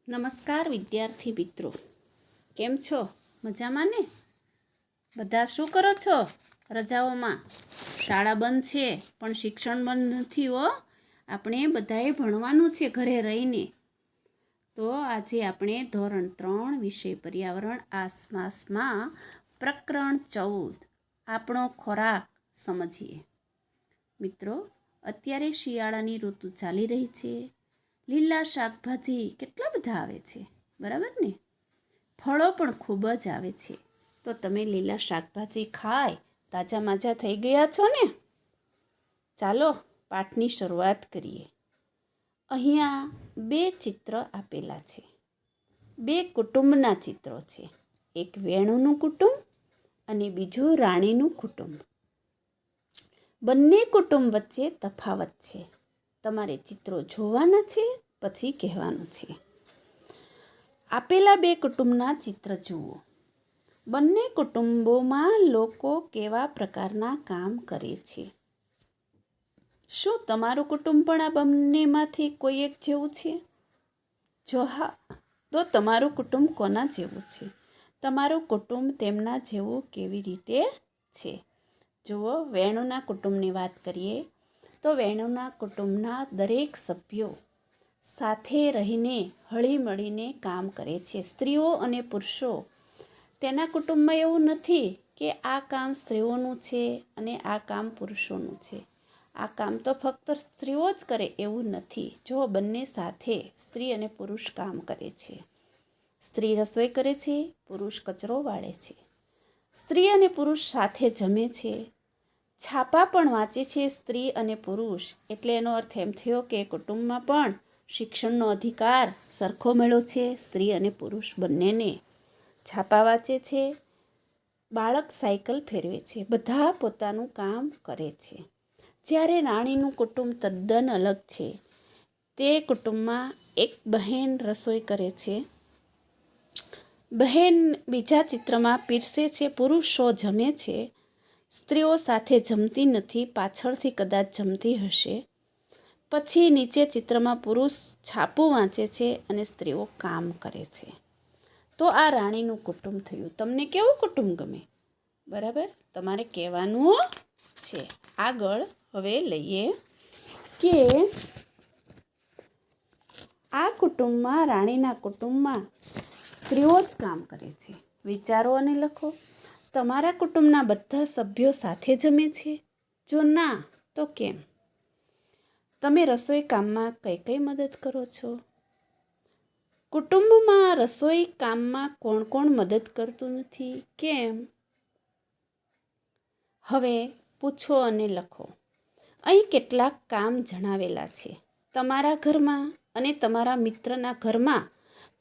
નમસ્કાર વિદ્યાર્થી મિત્રો, કેમ છો? મજામાં ને? બધા શું કરો છો રજાઓમાં? શાળા બંધ છે પણ શિક્ષણ બંધ નથી હો. આપણે બધાએ ભણવાનું છે ઘરે રહીને. તો આજે આપણે ધોરણ 3 વિષય પર્યાવરણ આસપાસમાં પ્રકરણ 14 આપણો ખોરાક સમજીએ. મિત્રો, અત્યારે શિયાળાની ઋતુ ચાલી રહી છે. લીલા શાકભાજી કેટલા બધા આવે છે, બરાબર ને? ફળો પણ ખૂબ જ આવે છે. તો તમે લીલા શાકભાજી ખાઈ તાજા માજા થઈ ગયા છો ને? ચાલો પાઠની શરૂઆત કરીએ. અહીંયા 2 ચિત્ર આપેલા છે. 2 કુટુંબના ચિત્રો છે. એક વેણુનું કુટુંબ અને બીજું રાણીનું કુટુંબ. બંને કુટુંબ વચ્ચે તફાવત છે. તમારે ચિત્રો જોવાના છે, પછી કહેવાનું છે. આપેલા 2 કુટુંબના ચિત્ર જુઓ. બંને કુટુંબોમાં લોકો કેવા પ્રકારના કામ કરે છે? શું તમારું કુટુંબ પણ આ બંનેમાંથી કોઈ એક જેવું છે? જો હા, તો તમારું કુટુંબ કોના જેવું છે? તમારું કુટુંબ તેમના જેવું કેવી રીતે છે? જુઓ, વેણુના કુટુંબની વાત કરીએ તો વેણુના કુટુંબના દરેક સભ્યો સાથે રહીને હળીમળીને કામ કરે છે. સ્ત્રીઓ અને પુરુષો. તેના કુટુંબમાં એવું નથી કે આ કામ સ્ત્રીઓનું છે અને આ કામ પુરુષોનું છે. આ કામ તો ફક્ત સ્ત્રીઓ જ કરે એવું નથી. જો બંને સાથે સ્ત્રી અને પુરુષ કામ કરે છે. સ્ત્રી રસોઈ કરે છે, પુરુષ કચરો વાળે છે. સ્ત્રી અને પુરુષ સાથે જમે છે. છાપા પણ વાંચે છે સ્ત્રી અને પુરુષ. એટલે એનો અર્થ એમ થયો કે કુટુંબમાં પણ શિક્ષણનો અધિકાર સરખો મળ્યો છે સ્ત્રી અને પુરુષ બંનેને. છાપા વાંચે છે, બાળક સાયકલ ફેરવે છે. બધા પોતાનું કામ કરે છે. જ્યારે રાણીનું કુટુંબ તદ્દન અલગ છે. તે કુટુંબમાં એક બહેન રસોઈ કરે છે. બહેન બીજા ચિત્રમાં પીરસે છે. પુરુષો જમે છે. સ્ત્રીઓ સાથે જમતી નથી, પાછળથી કદાચ જમતી હશે. પછી નીચે ચિત્રમાં પુરુષ છાપું વાંચે છે અને સ્ત્રીઓ કામ કરે છે. તો આ રાણીનું કુટુંબ થયું. તમને કેવું કુટુંબ ગમે? બરાબર, તમારે કહેવાનું છે. આગળ હવે લઈએ કે આ કુટુંબમાં, રાણીના કુટુંબમાં સ્ત્રીઓ જ કામ કરે છે. વિચારો અને લખો. તમારા કુટુંબના બધા સભ્યો સાથે જમે છે? જો ના, તો કેમ? તમે રસોઈ કામમાં કઈ કઈ મદદ કરો છો? કુટુંબમાં રસોઈ કામમાં કોણ કોણ મદદ કરતું નથી? કેમ? હવે પૂછો અને લખો. અહીં કેટલાક કામ જણાવેલા છે. તમારા ઘરમાં અને તમારા મિત્રના ઘરમાં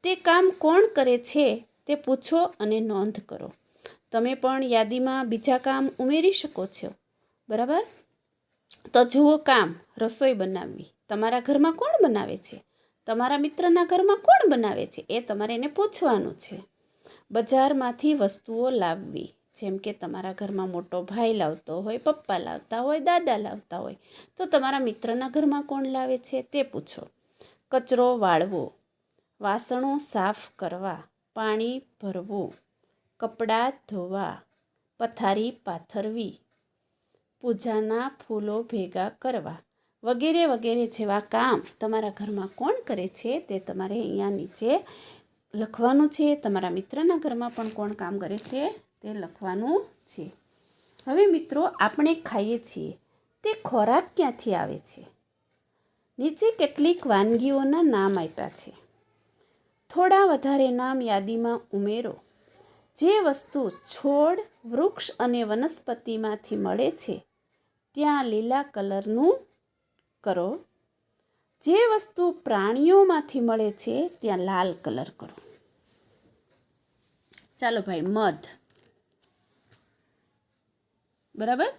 તે કામ કોણ કરે છે તે પૂછો અને નોંધ કરો. તમે પણ યાદીમાં બીજા કામ ઉમેરી શકો છો. બરાબર? તો જુઓ, કામ રસોઈ બનાવવી. તમારા ઘરમાં કોણ બનાવે છે? તમારા મિત્રના ઘરમાં કોણ બનાવે છે? એ તમારે એને પૂછવાનું છે. બજારમાંથી વસ્તુઓ લાવવી. જેમ કે તમારા ઘરમાં મોટો ભાઈ લાવતો હોય, પપ્પા લાવતા હોય, દાદા લાવતા હોય, તો તમારા મિત્રના ઘરમાં કોણ લાવે છે તે પૂછો. કચરો વાળવો, વાસણો સાફ કરવા, પાણી ભરવું, કપડાં ધોવા, પથારી પાથરવી, પૂજાના ફૂલો ભેગા કરવા, વગેરે વગેરે જેવા કામ તમારા ઘરમાં કોણ કરે છે તે તમારે અહીંયા નીચે લખવાનું છે. તમારા મિત્રના ઘરમાં પણ કોણ કામ કરે છે તે લખવાનું છે. હવે મિત્રો, આપણે ખાઈએ છીએ તે ખોરાક ક્યાંથી આવે છે? નીચે કેટલીક વાનગીઓના નામ આપ્યા છે. થોડા વધારે નામ યાદીમાં ઉમેરો. જે વસ્તુ છોડ, વૃક્ષ અને વનસ્પતિમાંથી મળે છે ત્યાં લીલા કલરનું કરો. જે વસ્તુ પ્રાણીઓમાંથી મળે છે ત્યાં લાલ કલર કરો. ચાલો ભાઈ, મધ. બરાબર?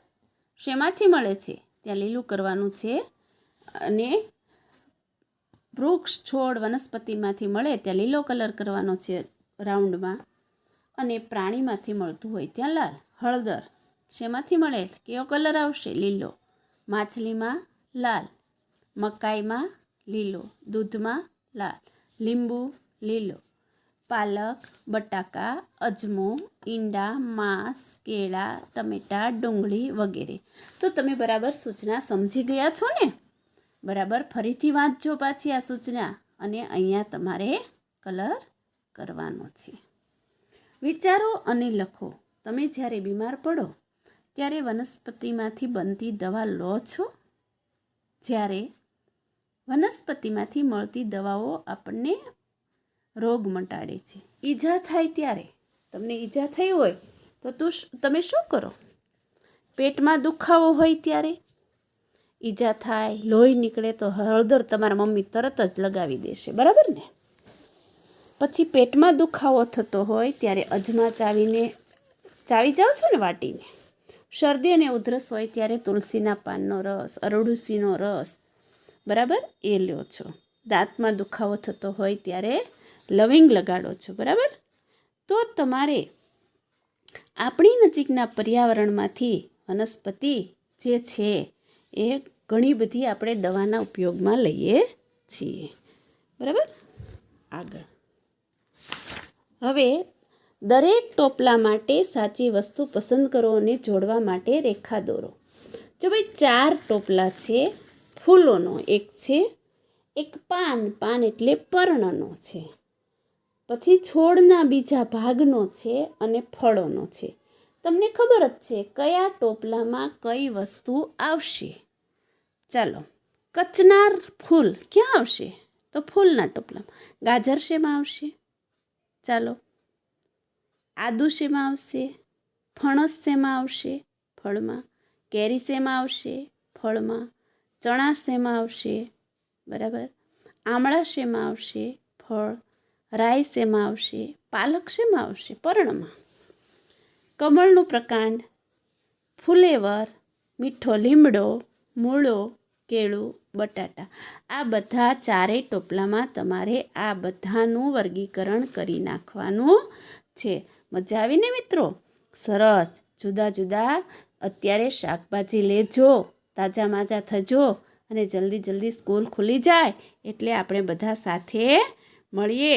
શેમાંથી મળે છે ત્યાં લીલું કરવાનું છે. અને વૃક્ષ, છોડ, વનસ્પતિમાંથી મળે ત્યાં લીલો કલર કરવાનો છે રાઉન્ડમાં. અને પ્રાણીમાંથી મળતું હોય ત્યાં લાલ. હળદર શેમાંથી મળે? કયો કલર આવશે? લીલો. માછલીમાં લાલ, મકાઈમાં લીલો, દૂધમાં લાલ, લીંબુ લીલો, પાલક, બટાકા, અજમો, ઈંડા, માંસ, કેળા, ટમેટાં, ડુંગળી વગેરે. તો તમે બરાબર સૂચના સમજી ગયા છો ને? બરાબર ફરીથી વાંચજો પાછી આ સૂચના અને અહીંયા તમારે કલર કરવાનો છે. વિચારો અને લખો. તમે જ્યારે બીમાર પડો ત્યારે વનસ્પતિમાંથી બનતી દવા લો છો? જ્યારે વનસ્પતિમાંથી મળતી દવાઓ આપણને રોગ મટાડે છે. ઈજા થાય ત્યારે, તમને ઈજા થઈ હોય તો તમે શું કરો? પેટમાં દુખાવો હોય ત્યારે ઈજા થાય, લોહી નીકળે તો હળદર તમારા મમ્મી તરત જ લગાવી દેશે, બરાબર ને? પછી પેટમાં દુખાવો થતો હોય ત્યારે અજમા ચાવી જાઓ છો ને વાટીને. શરદી અને ઉધરસ હોય ત્યારે તુલસીના પાનનો રસ, અરડુસીનો રસ, બરાબર એ લ્યો છો. દાંતમાં દુખાવો થતો હોય ત્યારે લવિંગ લગાડો છો, બરાબર? તો તમારે આપણી નજીકના પર્યાવરણમાંથી વનસ્પતિ જે છે એ ઘણી બધી આપણે દવાના ઉપયોગમાં લઈએ છીએ, બરાબર? આગળ હવે દરેક ટોપલા માટે સાચી વસ્તુ પસંદ કરો અને જોડવા માટે રેખા દોરો. જો ભાઈ 4 ટોપલા છે, ફૂલોનો એક છે, એક પાન એટલે પર્ણનો છે, પછી છોડના બીજા ભાગનો છે અને ફળોનો છે. તમને ખબર જ છે કયા ટોપલામાં કઈ વસ્તુ આવશે. ચાલો, કચનાર ફૂલ ક્યાં આવશે? તો ફૂલના ટોપલામાં. ગાજર શેમાં આવશે? ચાલો, આદુ શેમાં આવશે? ફણસ શેમાં આવશે? ફળમાં. કેરી શેમાં આવશે? ફળમાં. ચણા શેમાં આવશે? બરાબર. આમળા શેમાં આવશે? ફળ. રાઈ શેમાં આવશે? પાલક શેમાં આવશે? પર્ણમાં. કમળનું પ્રકાંડ, ફુલેવર, મીઠો લીમડો, મૂળો, કેળું, બટાટા. આ બધા 4 ટોપલામાં તમારે આ બધાનું વર્ગીકરણ કરી નાખવાનું છે. મજા આવીને મિત્રો? સરસ. જુદા જુદા અત્યારે શાકભાજી લેજો, તાજા માજા થજો અને જલ્દી સ્કૂલ ખુલી જાય એટલે આપણે બધા સાથે મળીએ